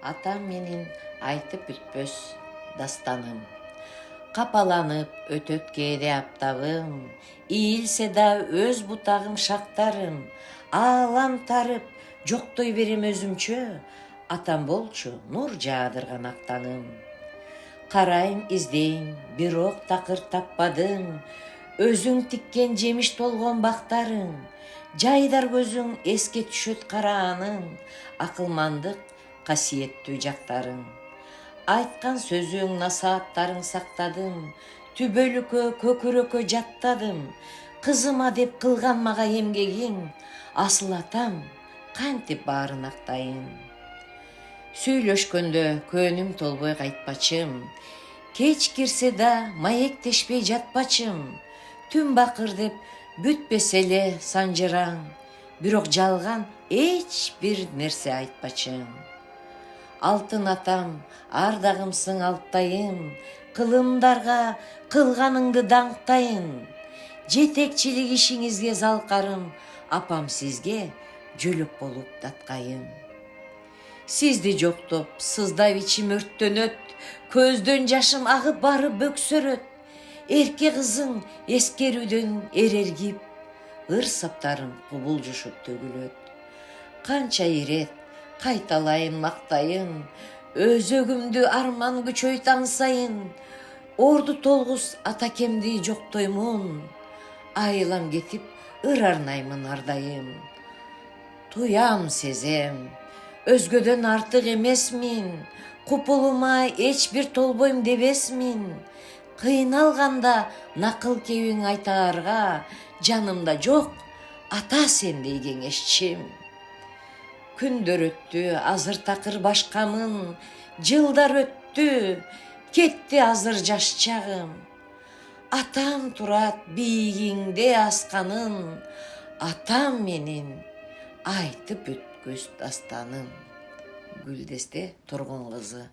Атам менин айтып бүтпөс дастаным. Капаланып өтөт кээде аптабым, ийилсе да өз бутагым шактарым. Аалам тарып, жоктой берем өзүмчө, атам болчу нур жаадырган актаным. Карайм издейм, бирок такыр таппадым, өзүң тиккен жемиш толгон бактарың. Жайдар көзүң эске түшөт карааның, акылмандык касиеттүү жактарың. Айткан сөзүң насааттарың сактадым, түбөлүккө көкүрөккө жаттадым. Кызыма деп кылган мага эмгегиң, асыл атам кантип баарын актайын. Сүйлөшкөндө көнүм толбой кайтпачым, кеч кирсе да маектешпей жатпачым. Түн бакыр деп бүтпөс эле санжыраң, бирок жалган эч бир нерсе айтпачым. Алтын атам, ардагымсың алптайын, кылымдарга кылганыңды даңктайын. Жетекчилик ишиңизге залкарым, апам сизге жөлөк болуп даттайын. Сизди жоктоп, сыздап ичим өрттөнөт, көздөн жашым агып барып бөксөрөт. Эрке кызың эскерүүдөн эрергип, ыр саптарым кубулжушуп төгүлөт. Канча ирет кайталайын мактайын, өзөгүмдү арман күчөйт аң сайын. Орду толгус атакемди жоктоймун, айылам кетип ыр арнаймын ардайым. Туям сезем, өзгөдөн артык эмесмин, купулума эч бир толбойм дебесмин. Кыйналганда накыл кебиң айтаарга, жанымда жок ата сендей кеңешчим. Күндөр өттү, азыр такыр башкамын, жылдар өттү, кетти азыр жаш чагым. Атам турат бийигиңде асканын, атам менин айтып бүткөс дастаным. Гүлдесте Тургун кызы.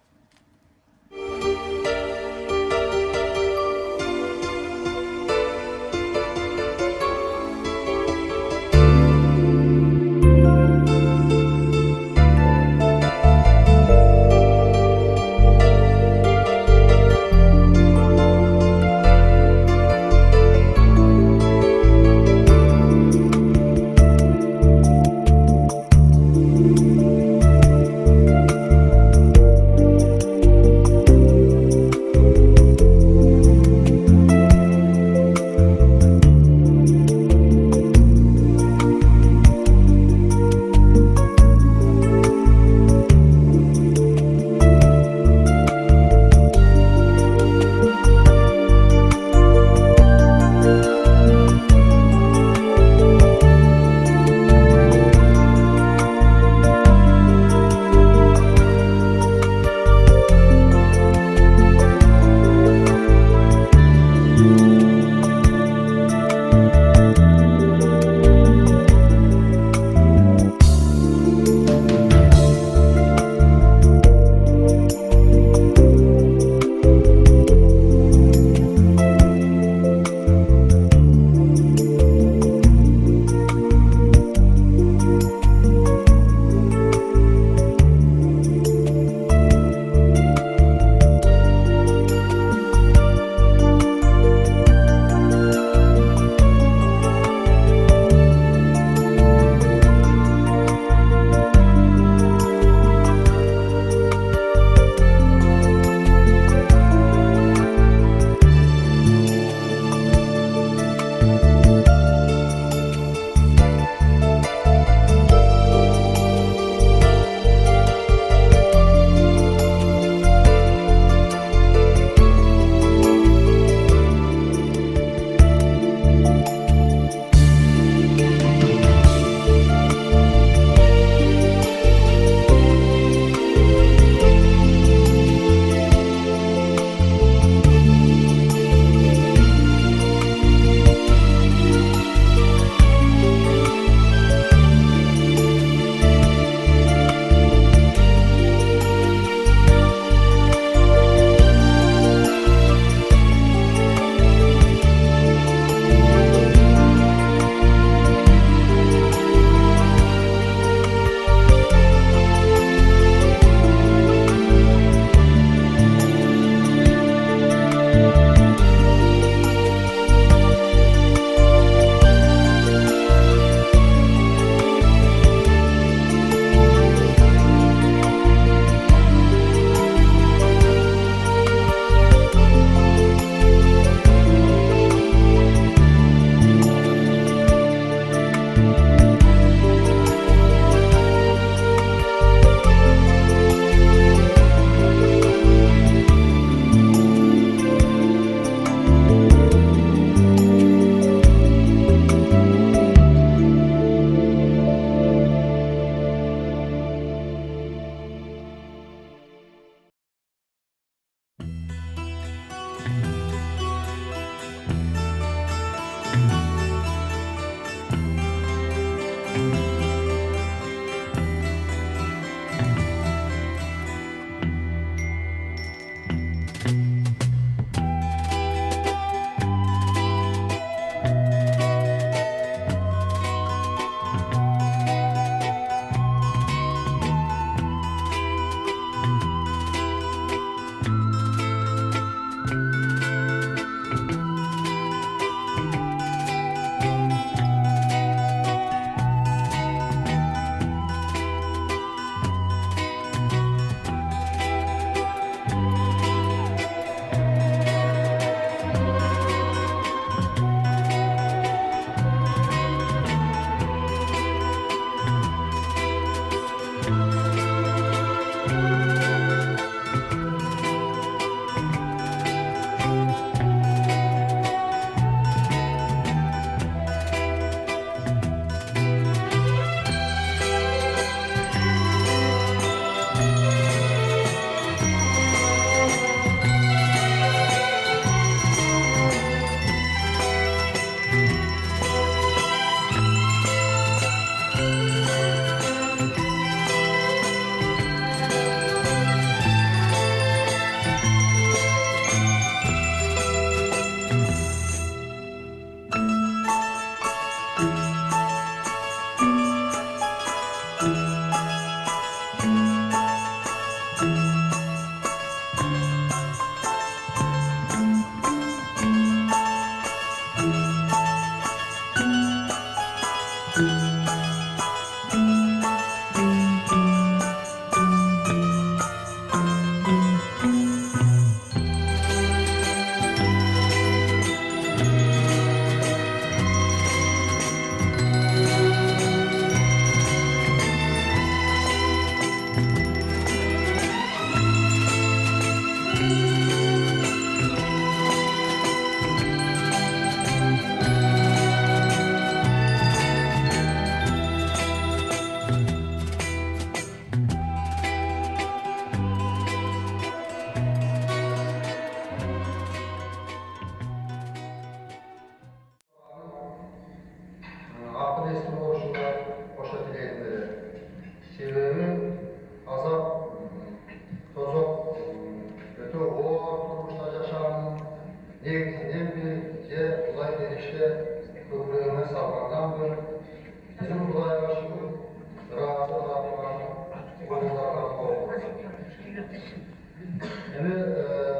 Evi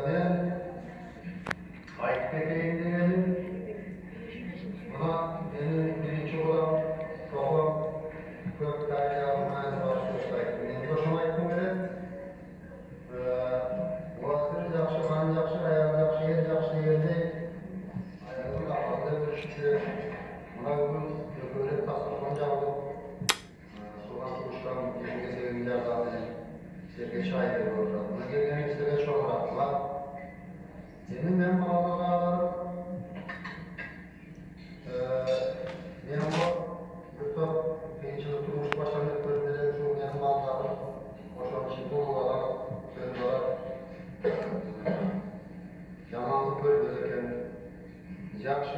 ben Aytbek'e dedim. Buna benim birinci olan babam çok tane yapmaya çalışıyordu. Benim hoşuma gittim dedi. Muhasır yakşı, kan yakşı, ayağın yakşı, yer yakşı yerde ayağın ağzında bir şükür. Buna böyle tasarrufun yaptım. Soğan kuştan yerine sevgiler zaten. İşte 5 ay veriyorlar. Buna gelgen işte 5 olarak var. Senin ben bağlılarım. Benim bu yurtta pençeli turmuş başlarında bölümleri şu benim bağlılarım. Boşan için dolu olarak, söz olarak. Yamanlık bölümlerken yakşı